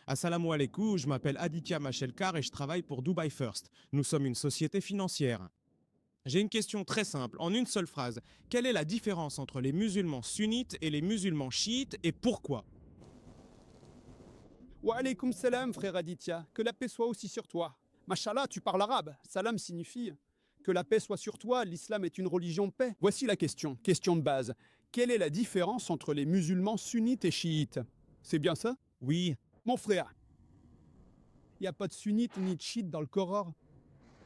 Assalamu alaikum, je m'appelle Aditya Machelkar et je travaille pour Dubai First. Nous sommes une société financière. J'ai une question très simple, en une seule phrase. Quelle est la différence entre les musulmans sunnites et les musulmans chiites et pourquoi? Wa alaykoum salam, frère Aditya. Que la paix soit aussi sur toi. Mashallah, tu parles arabe. Salam signifie que la paix soit sur toi. L'islam est une religion de paix. Voici la question, question de base. Quelle est la différence entre les musulmans sunnites et chiites? C'est bien ça? Oui, Mon frère, il n'y a pas de sunnites ni de chiites dans le Coran.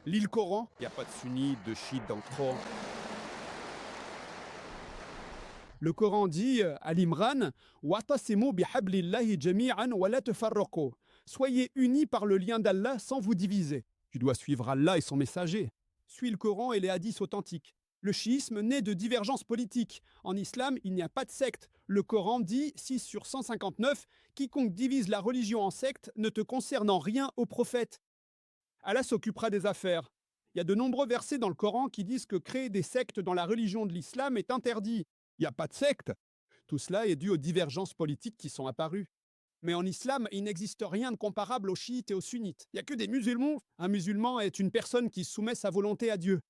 Lis le Coran, il n'y a pas de sunnites, de chiites dans le Coran. Le Coran dit à l'Imran, Wa'tasimu bihablillahi jami'an wa la tafarraqu. Soyez unis par le lien d'Allah sans vous diviser. Tu dois suivre Allah et son messager. Suis le Coran et les hadiths authentiques. Le chiisme naît de divergences politiques. En islam, il n'y a pas de secte. Le Coran dit 6 sur 159, quiconque divise la religion en secte ne te concernant rien au prophète. Allah s'occupera des affaires. Il y a de nombreux versets dans le Coran qui disent que créer des sectes dans la religion de l'islam est interdit. Il n'y a pas de secte. Tout cela est dû aux divergences politiques qui sont apparues. Mais en islam, il n'existe rien de comparable aux chiites et aux sunnites. Il n'y a que des musulmans. Un musulman est une personne qui soumet sa volonté à Dieu.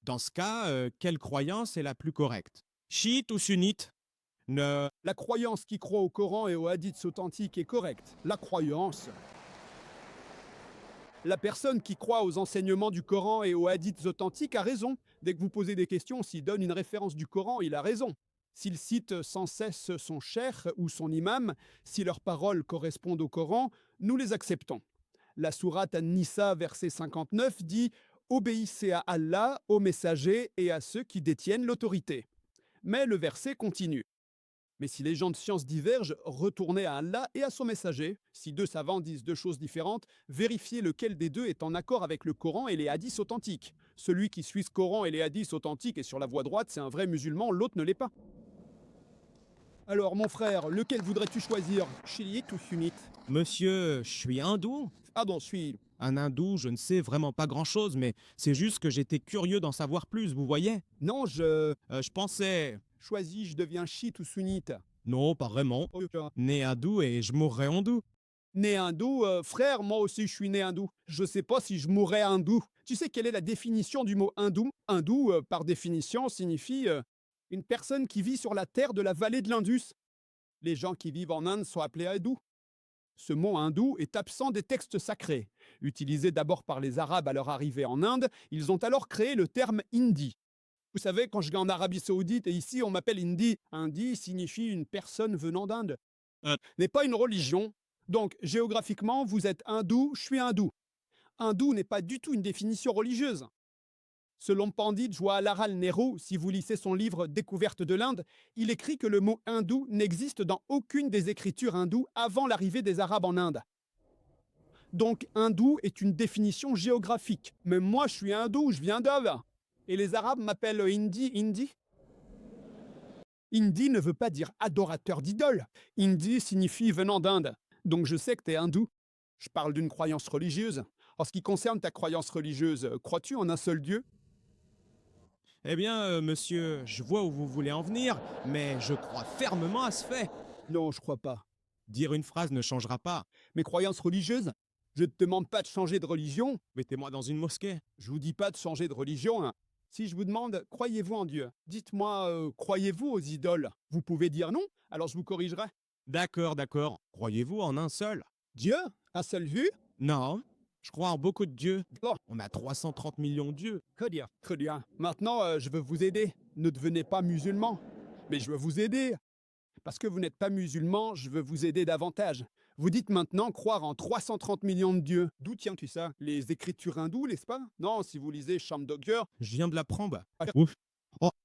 dans ce cas, quelle croyance est la plus correcte? Chiite ou sunnite? La croyance qui croit au Coran et aux hadiths authentiques est correcte. La croyance. La personne qui croit aux enseignements du Coran et aux hadiths authentiques a raison. Dès que vous posez des questions, s'il donne une référence du Coran, il a raison. S'il cite sans cesse son cheikh ou son imam, si leurs paroles correspondent au Coran, nous les acceptons. La sourate An-Nisa, verset 59, dit « Obéissez à Allah, aux messagers et à ceux qui détiennent l'autorité ». Mais le verset continue. Mais si les gens de science divergent, retournez à Allah et à son messager. Si deux savants disent deux choses différentes, vérifiez lequel des deux est en accord avec le Coran et les hadiths authentiques. Celui qui suit ce Coran et les hadiths authentiques est sur la voie droite, c'est un vrai musulman, l'autre ne l'est pas. Alors, mon frère, lequel voudrais-tu choisir, chiite ou sunnite? Monsieur, je suis hindou? Ah bon, suis. Un hindou, je ne sais vraiment pas grand-chose, mais c'est juste que j'étais curieux d'en savoir plus, vous voyez? Non, Je pensais... choisis, je deviens chiite ou sunnite. Non, pas vraiment. Né hindou et je mourrai hindou. Né hindou, frère, moi aussi je suis né hindou. Je sais pas si je mourrais hindou. Tu sais quelle est la définition du mot hindou? Hindou, par définition, signifie une personne qui vit sur la terre de la vallée de l'Indus. Les gens qui vivent en Inde sont appelés hindous. Ce mot hindou est absent des textes sacrés. Utilisé d'abord par les Arabes à leur arrivée en Inde, ils ont alors créé le terme hindi. Vous savez, quand je vais en Arabie Saoudite et ici on m'appelle hindi, hindi signifie une personne venant d'Inde. N'est pas une religion. Donc, géographiquement, vous êtes hindou, je suis hindou. Hindou n'est pas du tout une définition religieuse. Selon Pandit Jawaharlal Nehru, si vous lisez son livre Découverte de l'Inde, il écrit que le mot hindou n'existe dans aucune des écritures hindoues avant l'arrivée des Arabes en Inde. Donc, hindou est une définition géographique. Même moi, je suis hindou, je viens d'Inde. Et les Arabes m'appellent hindi, hindi. Hindi ne veut pas dire adorateur d'idoles. Hindi signifie venant d'Inde. Donc je sais que tu es hindou. Je parle d'une croyance religieuse. En ce qui concerne ta croyance religieuse, crois-tu en un seul Dieu? Eh bien, monsieur, je vois où vous voulez en venir, mais je crois fermement à ce fait. Non, je crois pas. Dire une phrase ne changera pas. Mes croyances religieuses? Je ne te demande pas de changer de religion. Mettez-moi dans une mosquée. Je vous dis pas de changer de religion, hein. Si je vous demande, croyez-vous en Dieu? Dites-moi, croyez-vous aux idoles? Vous pouvez dire non, alors je vous corrigerai. D'accord, d'accord. Croyez-vous en un seul? Dieu? Un seul vue? Non, je crois en beaucoup de dieux. Oh. On a 330 millions de dieux. Très bien. Très bien. Maintenant, je veux vous aider. Ne devenez pas musulman. Mais je veux vous aider. Parce que vous n'êtes pas musulman, je veux vous aider davantage. Vous dites maintenant croire en 330 millions de dieux. D'où tiens-tu ça? Les écritures hindoues, n'est-ce pas? Non, si vous lisez Shamdogya. Je viens de l'apprendre. Ah, Ouf.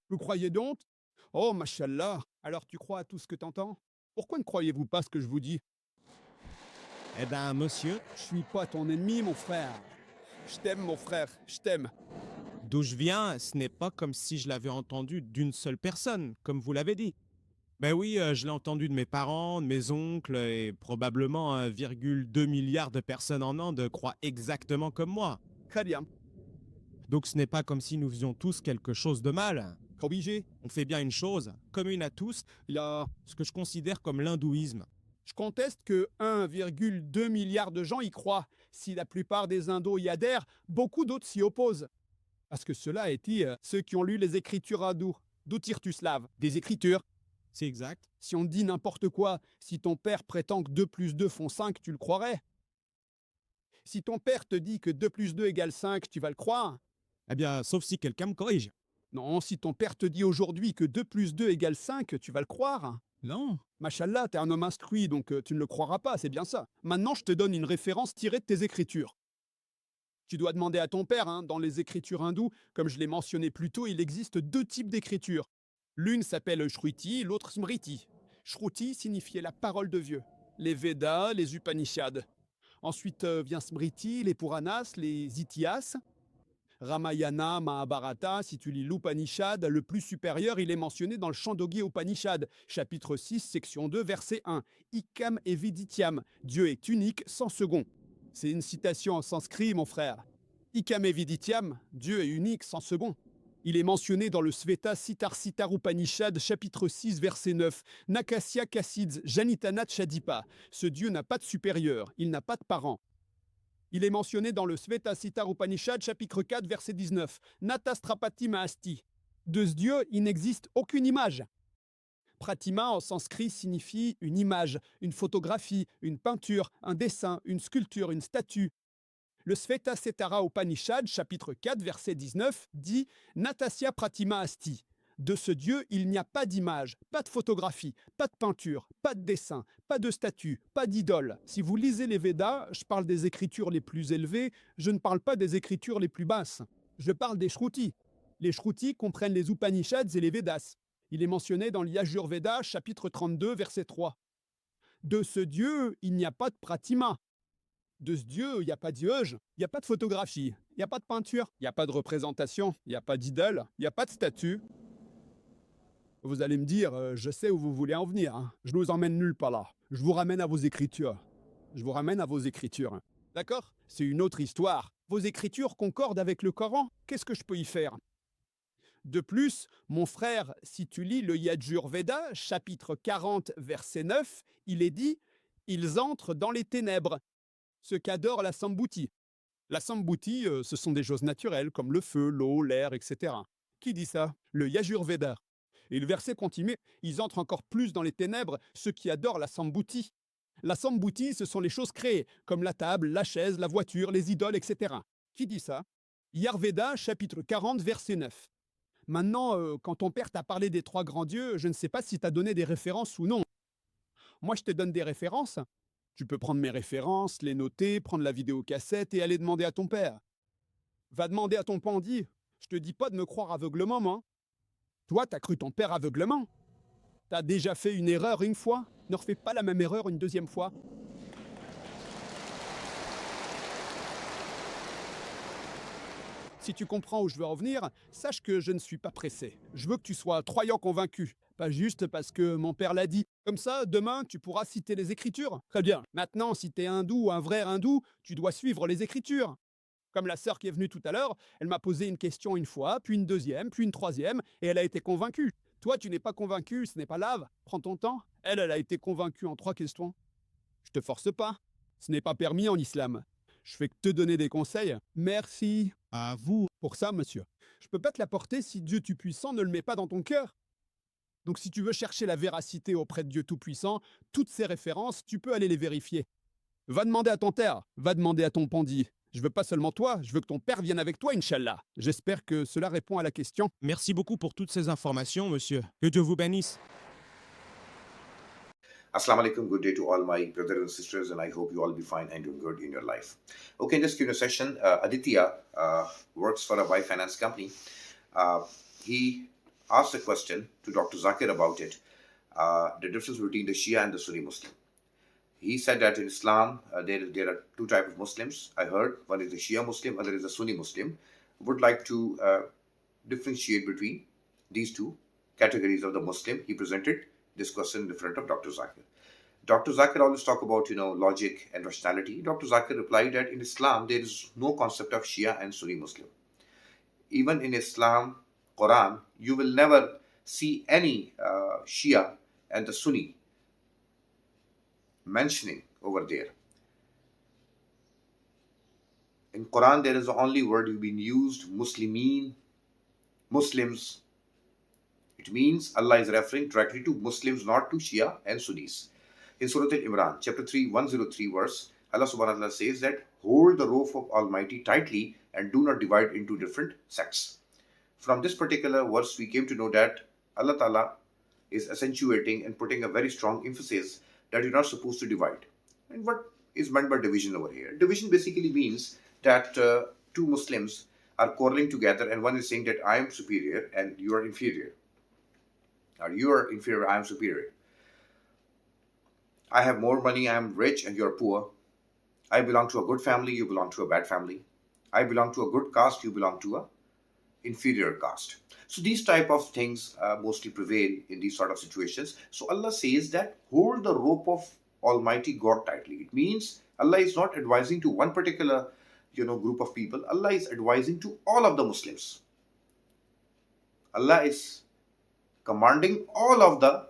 Vous croyez donc? Oh, mashallah. Alors tu crois à tout ce que t'entends? Pourquoi ne croyez-vous pas ce que je vous dis? Eh ben, monsieur, Je suis pas ton ennemi, mon frère. Je t'aime, mon frère. Je t'aime. d'où je viens, ce n'est pas comme si je l'avais entendu d'une seule personne, comme vous l'avez dit. Ben oui, je l'ai entendu de mes parents, de mes oncles, et probablement 1,2 milliard de personnes en Inde croient exactement comme moi. Très bien. Donc ce n'est pas comme si nous faisions tous quelque chose de mal. Corrigé. On fait bien une chose, commune à tous, Il a... ce que je considère comme l'hindouisme. Je conteste que 1,2 milliard de gens y croient. Si la plupart des Indos y adhèrent, beaucoup d'autres s'y opposent. Parce que cela a été ceux qui ont lu les écritures hindoues. D'où tires-tu slave? Des écritures. C'est exact. Si on te dit n'importe quoi, si ton père prétend que 2 plus 2 font 5, tu le croirais? Si ton père te dit que 2 plus 2 égale 5, tu vas le croire? Eh bien, sauf si quelqu'un me corrige. Non, si ton père te dit aujourd'hui que 2 plus 2 égale 5, tu vas le croire? Non. Machallah, t'es un homme instruit, donc tu ne le croiras pas, c'est bien ça. Maintenant, je te donne une référence tirée de tes écritures. Tu dois demander à ton père, hein, dans les écritures hindoues, comme je l'ai mentionné plus tôt, il existe 2 types d'écriture. L'une s'appelle Shruti, l'autre Smriti. Shruti signifiait la parole de Dieu. Les Védas, les Upanishads. Ensuite vient Smriti, les Puranas, les Ityas. Ramayana, Mahabharata, si tu lis l'Upanishad, le plus supérieur, il est mentionné dans le Chandogya Upanishad, chapitre 6, section 2, verset 1. Ikam evidityam, Dieu est unique, sans second. C'est une citation en sanskrit, mon frère. Ikam evidityam, Dieu est unique, sans second. Il est mentionné dans le Sveta Sitar Upanishad, chapitre 6, verset 9. Nakasya Kasidz, Janitanat Shadipa. Ce Dieu n'a pas de supérieur, il n'a pas de parent. Il est mentionné dans le Sveta Sitar Upanishad, chapitre 4, verset 19. Natastrapati Mahasti. De ce Dieu, il n'existe aucune image. Pratima en sanskrit signifie une image, une photographie, une peinture, un dessin, une sculpture, une statue. Le Sveta Setara Upanishad, chapitre 4, verset 19, dit Natasya Pratima Asti. De ce Dieu, il n'y a pas d'image, pas de photographie, pas de peinture, pas de dessin, pas de statue, pas d'idole. Si vous lisez les Védas, je parle des écritures les plus élevées, je ne parle pas des écritures les plus basses. Je parle des Shrutis. Les Shrutis comprennent les Upanishads et les Védas. Il est mentionné dans l'Yajurveda, chapitre 32, verset 3. De ce Dieu, il n'y a pas de pratima. De ce Dieu, il n'y a pas d'yeuge, il n'y a pas de photographie, il n'y a pas de peinture, il n'y a pas de représentation, il n'y a pas d'idole, il n'y a pas de statue. Vous allez me dire, je sais où vous voulez en venir, hein. Je ne vous emmène nulle part là. Je vous ramène à vos écritures. Je vous ramène à vos écritures. D'accord? C'est une autre histoire. Vos écritures concordent avec le Coran. Qu'est-ce que je peux y faire? De plus, mon frère, si tu lis le Yajurveda, chapitre 40, verset 9, il est dit « Ils entrent dans les ténèbres », ce qu'adore la Sambhuti. La Sambhuti, ce sont des choses naturelles, comme le feu, l'eau, l'air, etc. Qui dit ça? Le Yajurveda. Et le verset continue « Ils entrent encore plus dans les ténèbres, ceux qui adorent la Sambhuti ». La Sambhuti, ce sont les choses créées, comme la table, la chaise, la voiture, les idoles, etc. Qui dit ça? Yarveda, chapitre 40, verset 9. Maintenant, quand ton père t'a parlé des 3 grands dieux, je ne sais pas si t'as donné des références ou non. Moi, je te donne des références. Tu peux prendre mes références, les noter, prendre la vidéocassette et aller demander à ton père. Va demander à ton pandi. Je te dis pas de me croire aveuglement, moi. Toi, t'as cru ton père aveuglement. T'as déjà fait une erreur une fois. Ne refais pas la même erreur une deuxième fois. Si tu comprends où je veux en venir, sache que je ne suis pas pressé. Je veux que tu sois croyant convaincu, pas juste parce que mon père l'a dit. Comme ça, demain, tu pourras citer les Écritures. Très bien. Maintenant, si t'es hindou ou un vrai hindou, tu dois suivre les Écritures. Comme la sœur qui est venue tout à l'heure, elle m'a posé une question une fois, puis une deuxième, puis une troisième, et elle a été convaincue. Toi, tu n'es pas convaincu, ce n'est pas lave. Prends ton temps. Elle a été convaincue en 3 questions. Je te force pas. Ce n'est pas permis en islam. Je fais que te donner des conseils. Merci. À vous. Pour ça, monsieur. Je peux pas te l'apporter si Dieu Tout-Puissant ne le met pas dans ton cœur. Donc si tu veux chercher la véracité auprès de Dieu Tout-Puissant, toutes ces références, tu peux aller les vérifier. Va demander à ton père, va demander à ton pandi. Je veux pas seulement toi, je veux que ton père vienne avec toi, Inch'Allah. J'espère que cela répond à la question. Merci beaucoup pour toutes ces informations, monsieur. Que Dieu vous bénisse. Assalamu alaikum, good day to all my brothers and sisters, and I hope you all be fine and doing good in your life. Okay, in this Q&A session, Aditya works for a buy finance company. He asked a question to Dr. Zakir about it, the difference between the Shia and the Sunni Muslim. He said that in Islam, there are 2 types of Muslims. I heard one is the Shia Muslim, other is the Sunni Muslim. Would like to differentiate between these 2 categories of the Muslim. He presented this question in front of Dr. Zakir. Dr. Zakir always talk about, logic and rationality. Dr. Zakir replied that in Islam, there is no concept of Shia and Sunni Muslim. Even in Islam, Quran, you will never see any Shia and the Sunni mentioning over there. In Quran, there is the only word you've been used, Muslimin, Muslims. It means Allah is referring directly to Muslims, not to Shia and Sunnis. In Surah Al-Imran, chapter 3, 103 verse, Allah subhanahu wa ta'ala says that hold the rope of Almighty tightly and do not divide into different sects. From this particular verse, we came to know that Allah Ta'ala is accentuating and putting a very strong emphasis that you're not supposed to divide. And what is meant by division over here? Division basically means that two Muslims are quarreling together and one is saying that I am superior and you are inferior. Or you are inferior, I am superior. I have more money, I am rich and you are poor. I belong to a good family, you belong to a bad family. I belong to a good caste, you belong to a inferior caste. So these type of things mostly prevail in these sort of situations. So Allah says that hold the rope of Almighty God tightly. It means Allah is not advising to one particular group of people. Allah is advising to all of the Muslims. Allah is commanding all of the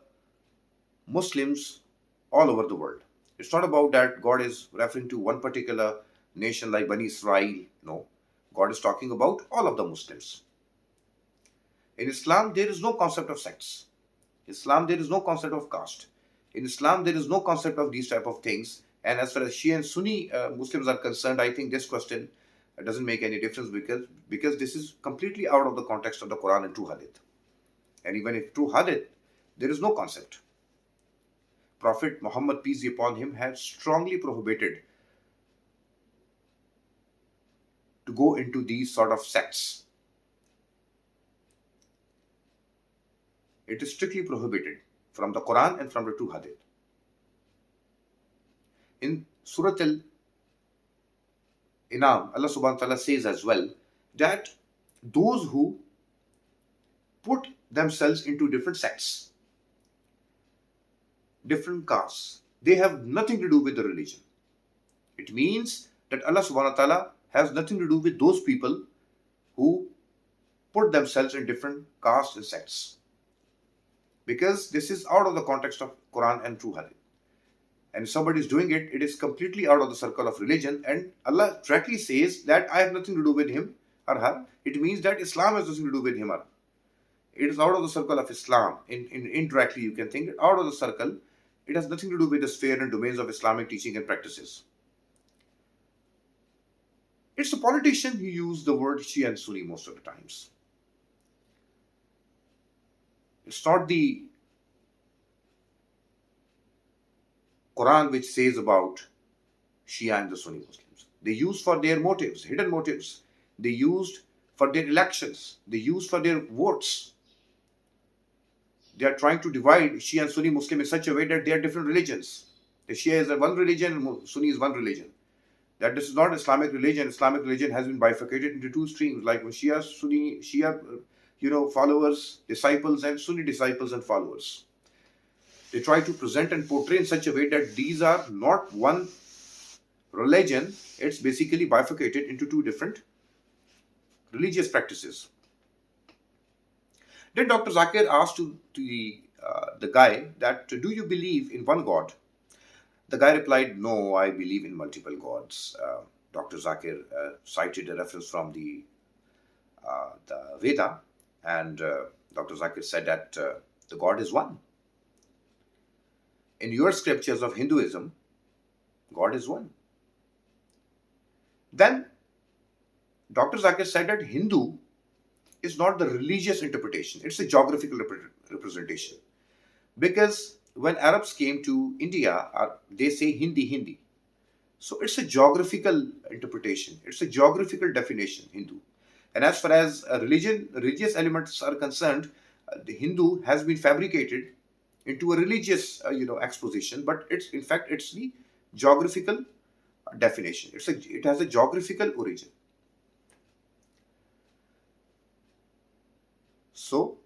Muslims all over the world. It's not about that God is referring to one particular nation like Bani Israel. No, God is talking about all of the Muslims. In Islam, there is no concept of sects. In Islam, there is no concept of caste. In Islam, there is no concept of these type of things. And as far as Shia and Sunni Muslims are concerned, I think this question doesn't make any difference because this is completely out of the context of the Quran and true Hadith. And even if true Hadith, there is no concept. Prophet Muhammad, peace be upon him, had strongly prohibited to go into these sort of sects. It is strictly prohibited from the Quran and from the true Hadith. In Surah Al-Inam, Allah subhanahu wa ta'ala says as well that those who put themselves into different sects, different castes, they have nothing to do with the religion. It means that Allah subhanahu wa ta'ala has nothing to do with those people who put themselves in different castes and sects. Because this is out of the context of Quran and true Hadith. And if somebody is doing it, it is completely out of the circle of religion. And Allah directly says that I have nothing to do with him or her. It means that Islam has nothing to do with him or her. It is out of the circle of Islam. Indirectly, you can think out of the circle. It has nothing to do with the sphere and domains of Islamic teaching and practices. It's a politician who used the word Shia and Sunni most of the times. It's not the Quran which says about Shia and the Sunni Muslims. They used for their motives, hidden motives. They used for their elections. They used for their votes. They are trying to divide Shia and Sunni Muslim in such a way that they are different religions. The Shia is one religion and Sunni is one religion. That this is not Islamic religion. Islamic religion has been bifurcated into two streams, like Shia, Sunni, Shia, followers, disciples, and Sunni disciples and followers. They try to present and portray in such a way that these are not one religion. It's basically bifurcated into two different religious practices. Then Dr. Zakir asked to the guy that, do you believe in one God? The guy replied, no, I believe in multiple gods. Dr. Zakir cited a reference from the Veda, and Dr. Zakir said that the God is one. In your scriptures of Hinduism, God is one. Then Dr. Zakir said that Hindu is not the religious interpretation, it's a geographical representation. Because when Arabs came to India, they say Hindi. So it's a geographical interpretation, it's a geographical definition, Hindu. And as far as religious elements are concerned, the Hindu has been fabricated into a religious, exposition, but it's the geographical definition. It has a geographical origin. So,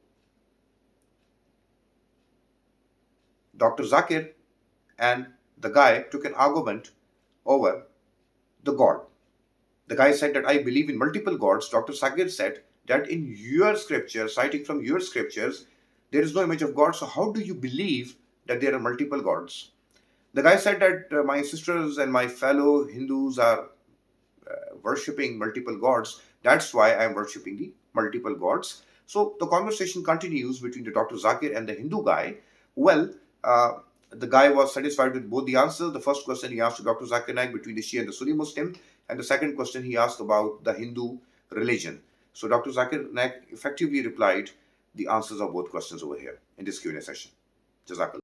Dr. Zakir and the guy took an argument over the God. The guy said that I believe in multiple gods. Dr. Zakir said that in your scriptures, citing from your scriptures, there is no image of God. So how do you believe that there are multiple gods? The guy said that my sisters and my fellow Hindus are worshipping multiple gods. That's why I'm worshipping the multiple gods. So the conversation continues between the Dr. Zakir and the Hindu guy. Well, the guy was satisfied with both the answers. The first question he asked to Dr. Zakir Naik between the Shia and the Sunni Muslim, and the second question he asked about the Hindu religion. So Dr. Zakir Naik effectively replied the answers of both questions over here in this Q&A session. Jazakallah.